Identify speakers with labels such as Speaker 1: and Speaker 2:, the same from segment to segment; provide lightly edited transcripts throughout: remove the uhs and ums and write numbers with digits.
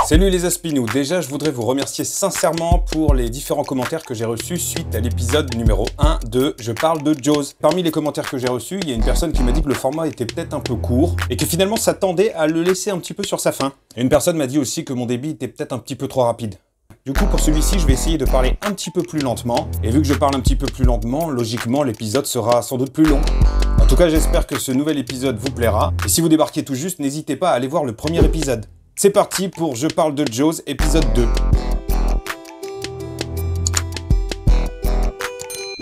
Speaker 1: Salut les Aspinous, déjà je voudrais vous remercier sincèrement pour les différents commentaires que j'ai reçus suite à l'épisode numéro 1 de Je parle de Jaws. Parmi les commentaires que j'ai reçus, il y a une personne qui m'a dit que le format était peut-être un peu court et que finalement ça tendait à le laisser un petit peu sur sa fin. Et une personne m'a dit aussi que mon débit était peut-être un petit peu trop rapide. Du coup, pour celui-ci, je vais essayer de parler un petit peu plus lentement. Et vu que je parle un petit peu plus lentement, logiquement, l'épisode sera sans doute plus long. En tout cas, j'espère que ce nouvel épisode vous plaira. Et si vous débarquez tout juste, n'hésitez pas à aller voir le premier épisode. C'est parti pour Je parle de Jaws, épisode 2.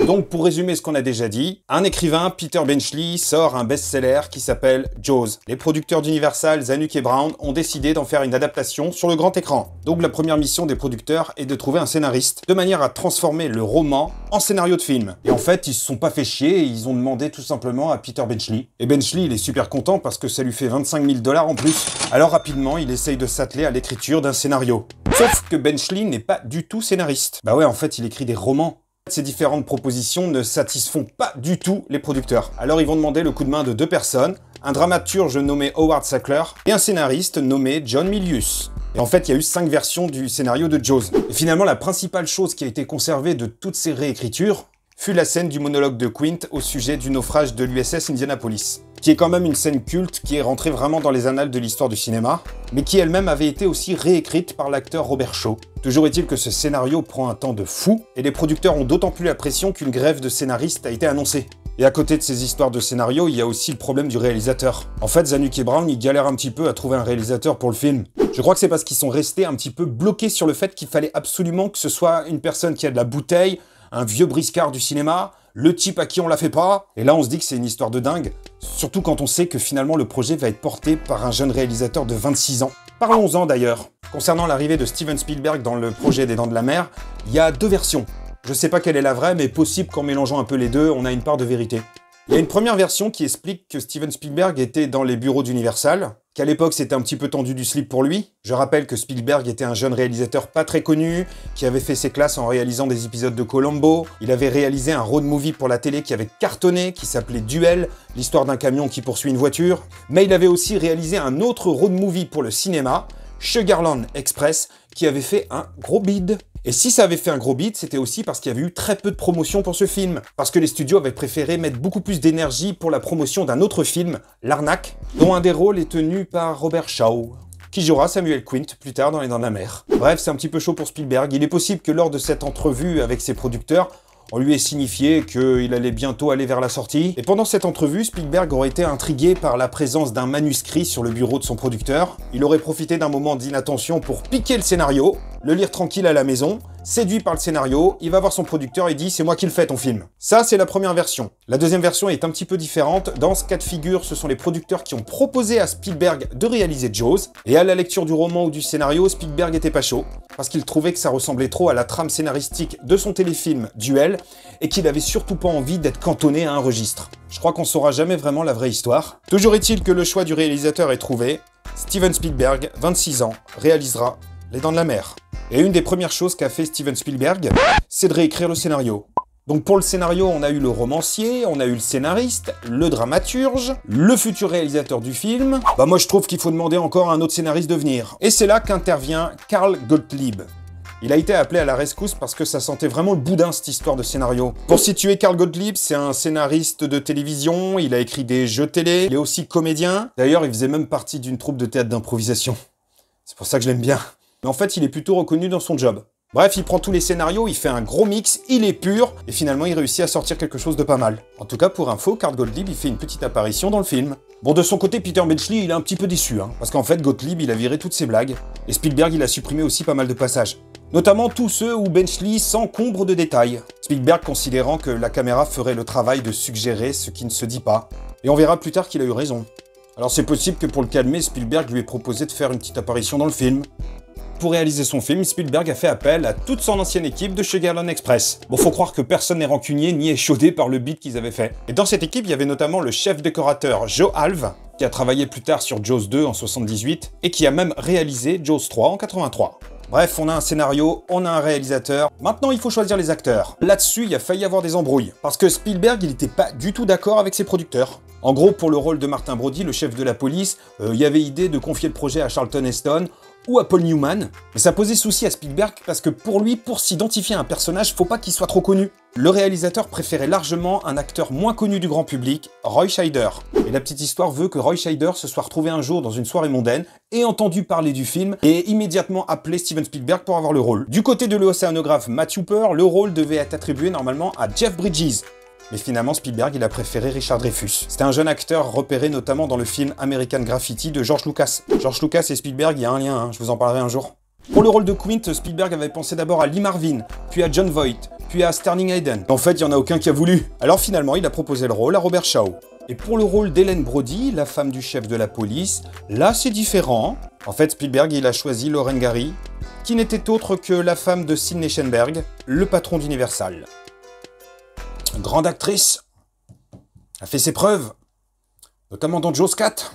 Speaker 1: Donc, pour résumer ce qu'on a déjà dit, un écrivain, Peter Benchley, sort un best-seller qui s'appelle Jaws. Les producteurs d'Universal, Zanuck et Brown, ont décidé d'en faire une adaptation sur le grand écran. Donc, la première mission des producteurs est de trouver un scénariste, de manière à transformer le roman en scénario de film. Et en fait, ils se sont pas fait chier, et ils ont demandé tout simplement à Peter Benchley. Et Benchley, il est super content parce que ça lui fait 25 000 $ en plus. Alors rapidement, il essaye de s'atteler à l'écriture d'un scénario. Sauf que Benchley n'est pas du tout scénariste. Bah ouais, en fait, il écrit des romans. Ces différentes propositions ne satisfont pas du tout les producteurs. Alors ils vont demander le coup de main de deux personnes, un dramaturge nommé Howard Sackler et un scénariste nommé John Milius. Et en fait, il y a eu 5 versions du scénario de Jaws. Et finalement, la principale chose qui a été conservée de toutes ces réécritures fut la scène du monologue de Quint au sujet du naufrage de l'USS Indianapolis, qui est quand même une scène culte qui est rentrée vraiment dans les annales de l'histoire du cinéma, mais qui elle-même avait été aussi réécrite par l'acteur Robert Shaw. Toujours est-il que ce scénario prend un temps de fou, et les producteurs ont d'autant plus la pression qu'une grève de scénaristes a été annoncée. Et à côté de ces histoires de scénario, il y a aussi le problème du réalisateur. En fait, Zanuck et Brown, ils galèrent un petit peu à trouver un réalisateur pour le film. Je crois que c'est parce qu'ils sont restés un petit peu bloqués sur le fait qu'il fallait absolument que ce soit une personne qui a de la bouteille, un vieux briscard du cinéma, le type à qui on la fait pas. Et là, on se dit que c'est une histoire de dingue, surtout quand on sait que finalement le projet va être porté par un jeune réalisateur de 26 ans. Parlons-en d'ailleurs. Concernant l'arrivée de Steven Spielberg dans le projet des Dents de la Mer, il y a 2 versions. Je sais pas quelle est la vraie, mais possible qu'en mélangeant un peu les deux, on a une part de vérité. Il y a une première version qui explique que Steven Spielberg était dans les bureaux d'Universal, qu'à l'époque c'était un petit peu tendu du slip pour lui. Je rappelle que Spielberg était un jeune réalisateur pas très connu, qui avait fait ses classes en réalisant des épisodes de Columbo. Il avait réalisé un road movie pour la télé qui avait cartonné, qui s'appelait Duel, l'histoire d'un camion qui poursuit une voiture. Mais il avait aussi réalisé un autre road movie pour le cinéma, Sugarland Express, qui avait fait un gros bide. Et si ça avait fait un gros bide, c'était aussi parce qu'il y avait eu très peu de promotion pour ce film. Parce que les studios avaient préféré mettre beaucoup plus d'énergie pour la promotion d'un autre film, L'Arnaque, dont un des rôles est tenu par Robert Shaw, qui jouera Samuel Quint plus tard dans Les Dents de la Mer. Bref, c'est un petit peu chaud pour Spielberg. Il est possible que lors de cette entrevue avec ses producteurs, on lui ait signifié qu'il allait bientôt aller vers la sortie. Et pendant cette entrevue, Spielberg aurait été intrigué par la présence d'un manuscrit sur le bureau de son producteur. Il aurait profité d'un moment d'inattention pour piquer le scénario, le lire tranquille à la maison. Séduit par le scénario, il va voir son producteur et dit « c'est moi qui le fais ton film ». Ça, c'est la première version. La deuxième version est un petit peu différente. Dans ce cas de figure, ce sont les producteurs qui ont proposé à Spielberg de réaliser Jaws. Et à la lecture du roman ou du scénario, Spielberg était pas chaud, parce qu'il trouvait que ça ressemblait trop à la trame scénaristique de son téléfilm Duel, et qu'il avait surtout pas envie d'être cantonné à un registre. Je crois qu'on saura jamais vraiment la vraie histoire. Toujours est-il que le choix du réalisateur est trouvé. Steven Spielberg, 26 ans, réalisera Les Dents de la Mer. Et une des premières choses qu'a fait Steven Spielberg, c'est de réécrire le scénario. Donc pour le scénario, on a eu le romancier, on a eu le scénariste, le dramaturge, le futur réalisateur du film. Bah moi je trouve qu'il faut demander encore à un autre scénariste de venir. Et c'est là qu'intervient Carl Gottlieb. Il a été appelé à la rescousse parce que ça sentait vraiment le boudin cette histoire de scénario. Pour situer, Carl Gottlieb, c'est un scénariste de télévision, il a écrit des jeux télé, il est aussi comédien. D'ailleurs, il faisait même partie d'une troupe de théâtre d'improvisation. C'est pour ça que je l'aime bien. Mais en fait, il est plutôt reconnu dans son job. Bref, il prend tous les scénarios, il fait un gros mix, il est pur, et finalement il réussit à sortir quelque chose de pas mal. En tout cas, pour info, Carl Gottlieb, il fait une petite apparition dans le film. Bon, de son côté, Peter Benchley, il est un petit peu déçu, parce qu'en fait, Gottlieb, il a viré toutes ses blagues, et Spielberg, il a supprimé aussi pas mal de passages. Notamment tous ceux où Benchley s'encombre de détails. Spielberg considérant que la caméra ferait le travail de suggérer ce qui ne se dit pas. Et on verra plus tard qu'il a eu raison. Alors c'est possible que pour le calmer, Spielberg lui ait proposé de faire une petite apparition dans le film. Pour réaliser son film, Spielberg a fait appel à toute son ancienne équipe de Sugarland Express. Bon, faut croire que personne n'est rancunier ni échaudé par le beat qu'ils avaient fait. Et dans cette équipe, il y avait notamment le chef décorateur Joe Alve, qui a travaillé plus tard sur Jaws 2 en 78, et qui a même réalisé Jaws 3 en 83. Bref, on a un scénario, on a un réalisateur. Maintenant, il faut choisir les acteurs. Là-dessus, il a failli y avoir des embrouilles. Parce que Spielberg, il n'était pas du tout d'accord avec ses producteurs. En gros, pour le rôle de Martin Brody, le chef de la police, il y avait idée de confier le projet à Charlton Heston, ou à Paul Newman. Mais ça posait souci à Spielberg parce que pour lui, pour s'identifier à un personnage, faut pas qu'il soit trop connu. Le réalisateur préférait largement un acteur moins connu du grand public, Roy Scheider. Et la petite histoire veut que Roy Scheider se soit retrouvé un jour dans une soirée mondaine et entendu parler du film et immédiatement appelé Steven Spielberg pour avoir le rôle. Du côté de l'océanographe Matt Hooper, le rôle devait être attribué normalement à Jeff Bridges. Mais finalement, Spielberg, il a préféré Richard Dreyfuss. C'était un jeune acteur repéré notamment dans le film American Graffiti de George Lucas. George Lucas et Spielberg, il y a un lien, hein, je vous en parlerai un jour. Pour le rôle de Quint, Spielberg avait pensé d'abord à Lee Marvin, puis à John Voight, puis à Sterling Hayden. En fait, il n'y en a aucun qui a voulu. Alors finalement, il a proposé le rôle à Robert Shaw. Et pour le rôle d'Ellen Brody, la femme du chef de la police, là c'est différent. En fait, Spielberg, il a choisi Lauren Gary, qui n'était autre que la femme de Sidney Schenberg, le patron d'Universal. Grande actrice, a fait ses preuves, notamment dans Jaws 4.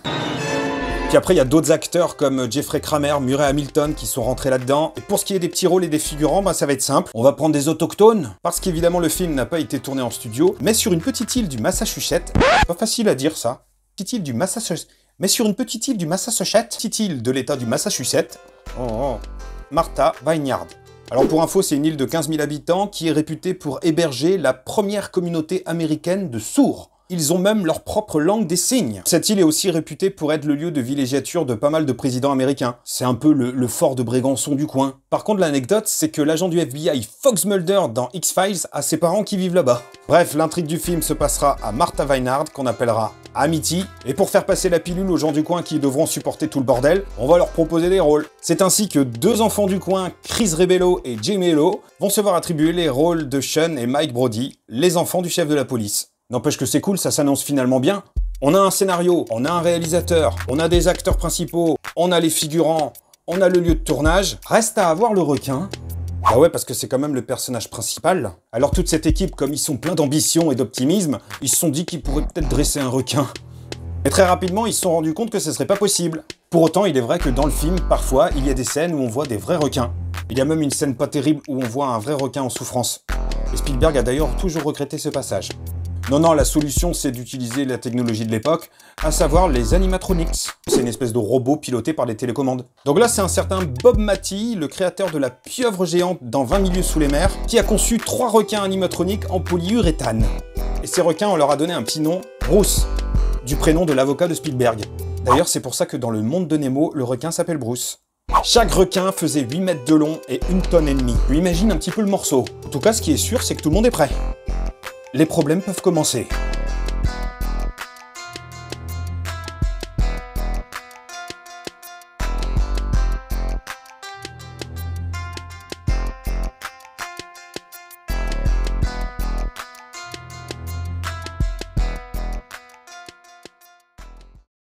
Speaker 1: Puis après, il y a d'autres acteurs comme Jeffrey Kramer, Murray Hamilton qui sont rentrés là-dedans. Et pour ce qui est des petits rôles et des figurants, bah, ça va être simple. On va prendre des autochtones, parce qu'évidemment le film n'a pas été tourné en studio, mais sur une petite île du Massachusetts. Pas facile à dire ça. Petite île du Massachusetts. Mais sur une petite île du Massachusetts, petite île de l'état du Massachusetts. Martha Vineyard. Alors pour info, c'est une île de 15 000 habitants qui est réputée pour héberger la première communauté américaine de sourds. Ils ont même leur propre langue des signes. Cette île est aussi réputée pour être le lieu de villégiature de pas mal de présidents américains. C'est un peu le fort de Brégançon du coin. Par contre, l'anecdote, c'est que l'agent du FBI Fox Mulder dans X-Files a ses parents qui vivent là-bas. Bref, l'intrigue du film se passera à Martha Vineyard, qu'on appellera Amity. Et pour faire passer la pilule aux gens du coin qui devront supporter tout le bordel, on va leur proposer des rôles. C'est ainsi que deux enfants du coin, Chris Rebello et Jamie Hello, vont se voir attribuer les rôles de Sean et Mike Brody, les enfants du chef de la police. N'empêche que c'est cool, ça s'annonce finalement bien. On a un scénario, on a un réalisateur, on a des acteurs principaux, on a les figurants, on a le lieu de tournage. Reste à avoir le requin. Bah ouais, parce que c'est quand même le personnage principal. Alors toute cette équipe, comme ils sont pleins d'ambition et d'optimisme, ils se sont dit qu'ils pourraient peut-être dresser un requin. Et très rapidement, ils se sont rendus compte que ce serait pas possible. Pour autant, il est vrai que dans le film, parfois, il y a des scènes où on voit des vrais requins. Il y a même une scène pas terrible où on voit un vrai requin en souffrance. Et Spielberg a d'ailleurs toujours regretté ce passage. Non, la solution, c'est d'utiliser la technologie de l'époque, à savoir les animatronics. C'est une espèce de robot piloté par des télécommandes. Donc là, c'est un certain Bob Matty, le créateur de la pieuvre géante dans 20 milieux sous les mers, qui a conçu 3 requins animatroniques en polyuréthane. Et ces requins, on leur a donné un petit nom, Bruce, du prénom de l'avocat de Spielberg. D'ailleurs, c'est pour ça que dans le monde de Nemo, le requin s'appelle Bruce. Chaque requin faisait 8 mètres de long et 1,5 tonnes. Tu imagines un petit peu le morceau. En tout cas, ce qui est sûr, c'est que tout le monde est prêt. Les problèmes peuvent commencer.